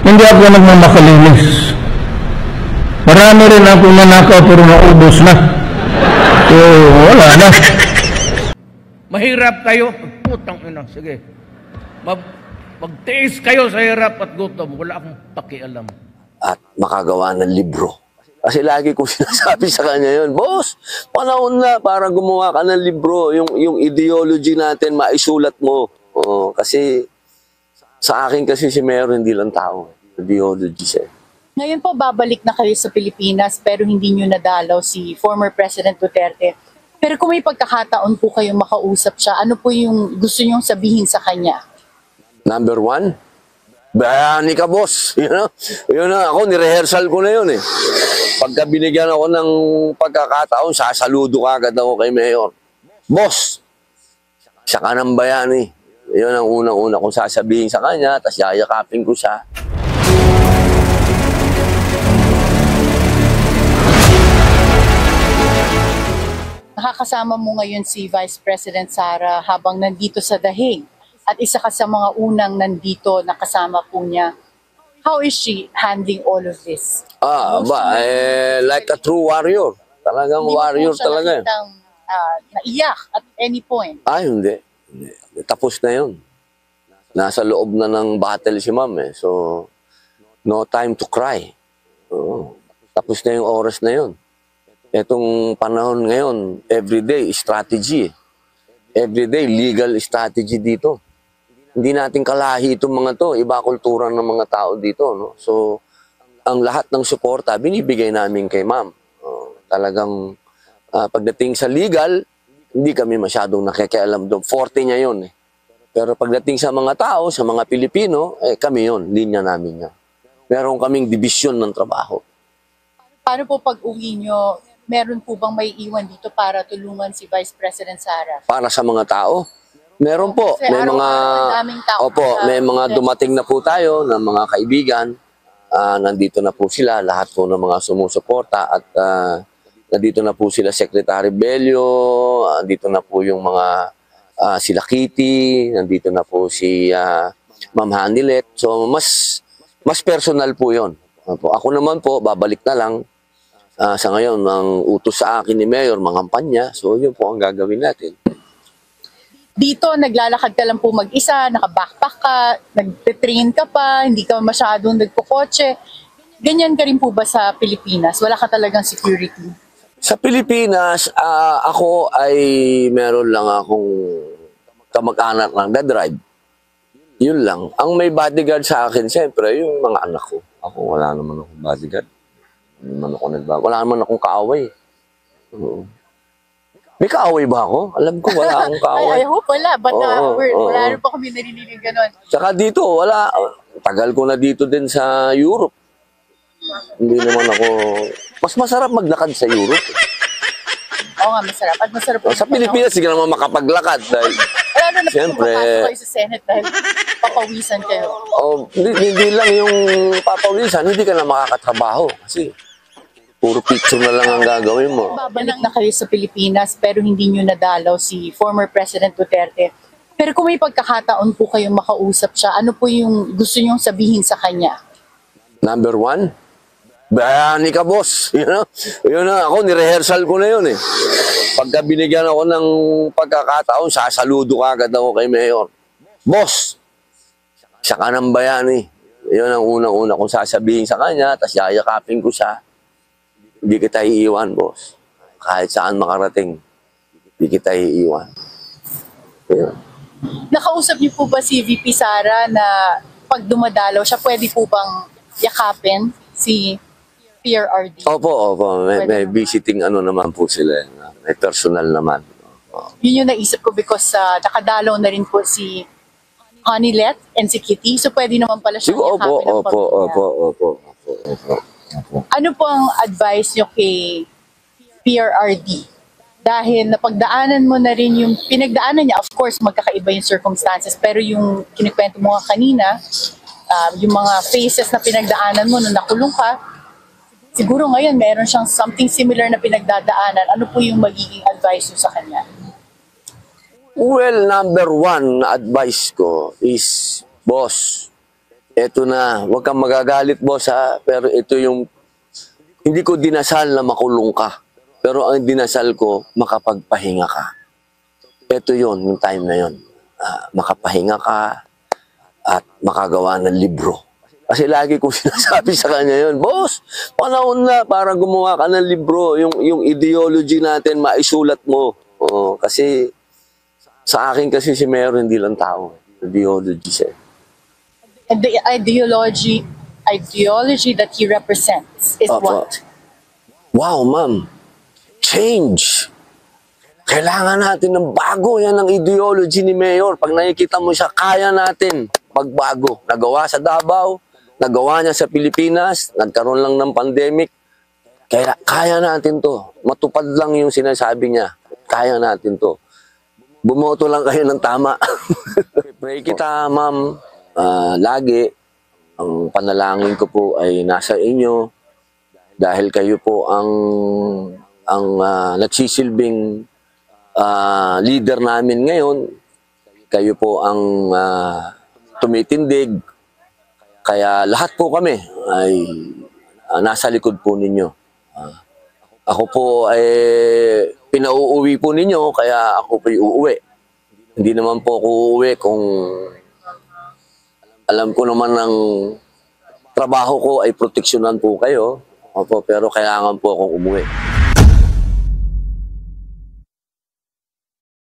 Hindi ako nagmamakalinis. Marami rin ako nanakaw pero naubos na. So, wala na. Mahirap kayo. Putang ina, sige. Magtiis kayo sa hirap at gutom. Wala akong pakialam. At makagawa ng libro. Kasi lagi kong sinasabi sa kanya yun, boss, panahon na para gumawa ka ng libro. Yung ideology natin, maisulat mo. Kasi sa akin kasi si Mayor hindi lang tao. Ideology siya. Ngayon po, babalik na kayo sa Pilipinas pero hindi nyo nadalaw si former President Duterte. Pero kung may pagkakataon po kayong makausap siya, ano po yung gusto nyong sabihin sa kanya? Number one, bayani ka, boss. Yun na, ako, nirehearsal ko na yun eh. Pagka binigyan ako ng pagkakataon, sasaludo ka agad ako kay Mayor. Boss, siya ka ng bayani. Yun ang unang-una kong sasabihin sa kanya, tapos yayakapin ko siya. Nakakasama mo ngayon si Vice President Sara habang nandito sa The Hague at isa ka sa mga unang nandito na kasama po niya. How is she handling all of this? Like a true warrior. Talagang warrior talaga. Hindi mo po siya naiyak at any point? Hindi. Tapos na yun. Nasa loob na ng battle si ma'am eh. So, no time to cry. Tapos na yung oras na yun. Etong panahon ngayon, everyday strategy. Everyday legal strategy dito. Hindi natin kalahi itong mga to. Iba kultura ng mga tao dito. No? So, ang lahat ng suporta, binibigay namin kay ma'am. Talagang pagdating sa legal, hindi kami masyadong nakikialam doon. Forte niya yun eh. Pero pagdating sa mga tao, sa mga Pilipino, kami yun, linya namin yan. Meron kaming dibisyon ng trabaho. Paano po pag-uwi nyo, meron po bang may iwan dito para tulungan si Vice President Sara? Para sa mga tao? Meron po. Kasi May mga may mga dumating na po tayo ng mga kaibigan. Nandito na po sila, lahat po ng mga sumusuporta at nandito na po sila Secretary Bello, nandito na po yung mga sila Kitty, nandito na po si Ma'am Hanilet. So mas personal po 'yon. Ako naman po babalik na lang. Sa ngayon, ang utos sa akin ni Mayor, mangampanya. So, yun po ang gagawin natin. Dito, naglalakad ka lang po mag-isa, naka-backpack ka, nag-train ka pa, hindi ka masyadong nagpukotse. Ganyan ka rin po ba sa Pilipinas? Wala ka talagang security? Sa Pilipinas, ako ay meron lang akong kamag-anak ng drive. Yun lang. Ang may bodyguard sa akin, siyempre, yung mga anak ko. Ako, wala naman akong bodyguard. Wala naman akong kaaway. May kaaway ba ako? Alam ko wala akong kaaway. I hope wala. But wala rin pa kami narinig gano'n. Tsaka dito, wala. Tagal ko na dito din sa Europe. Hindi naman ako... Mas masarap maglakad sa Europe. Oo nga, masarap. At masarap po. Sa Pilipinas, hindi ka naman makapaglakad. Dahil, wala na siyempre, papasok kayo sa Senate dahil papawisan kayo. Hindi lang yung papawisan, hindi ka na makakatrabaho. Kasi puro picture na lang ang gagawin mo. Babalik na kayo sa Pilipinas pero hindi nyo nadalaw si former President Duterte. Pero kung may pagkakataon po kayong makausap siya, ano po yung gusto nyong sabihin sa kanya? Number one, bayani ka, boss. Yun na, ako, nirehearsal ko na yun eh. Pagka binigyan ako ng pagkakataon, sasaludo ka agad ako kay Mayor. Boss, siya ka ng bayani. Yun ang unang-una kong sasabihin sa kanya, tapos yayakapin ko siya. Hindi kita iiwan, boss. Kahit saan makarating, hindi kita iiwan. Yeah. Nakausap niyo po ba si VP Sara na pag dumadalaw siya, pwede po bang yakapin si PRRD? Opo. May visiting naman po sila. May personal naman. Yun yung naisip ko because nakadalaw na rin po si Hanilet and si Kitty. So pwede naman pala siya yakapin. Opo. Ano po ang advice nyo kay PRRD? Dahil napagdaanan mo na rin yung pinagdaanan niya, of course, magkakaiba yung circumstances, pero yung kinikwento mo nga kanina, yung mga phases na pinagdaanan mo nung nakulong ka, siguro ngayon meron siyang something similar na pinagdadaanan. Ano po yung magiging advice nyo sa kanya? Well, number one na advice ko is, boss, Eto na, huwag kang magagalit, boss, ha? Pero ito yung, hindi ko dinasal na makulong ka. Pero ang dinasal ko, makapagpahinga ka. Ito yon yung time na yon. Makapahinga ka at makagawa ng libro. Kasi lagi kong sinasabi sa kanya yon, boss, panahon na para gumawa ka ng libro. Yung ideology natin, maisulat mo. Kasi sa akin kasi si Mayor hindi lang tao. Ideology siya. And the ideology that he represents is Opo. what? Wow, ma'am. Change. Kailangan natin ng bago. Yan ang ideology ni Mayor. Pag nakikita mo siya, kaya natin magbago. Nagawa sa Davao, nagawa niya sa Pilipinas, nagkaroon lang ng pandemic. Kaya natin to. Matupad lang yung sinasabi niya. Kaya natin to. Bumoto lang kayo ng tama. Pray kita, ma'am. Lagi, ang panalangin ko po ay nasa inyo dahil kayo po ang nagsisilbing leader namin ngayon. Kayo po ang tumitindig. Kaya lahat po kami ay nasa likod po ninyo. Ako po ay pinauuwi po ninyo, kaya ako po uuwi. Hindi naman po ako uuwi kung alam ko naman ng trabaho ko ay proteksyonan po kayo. Opo, pero kailangan po akong umuwi.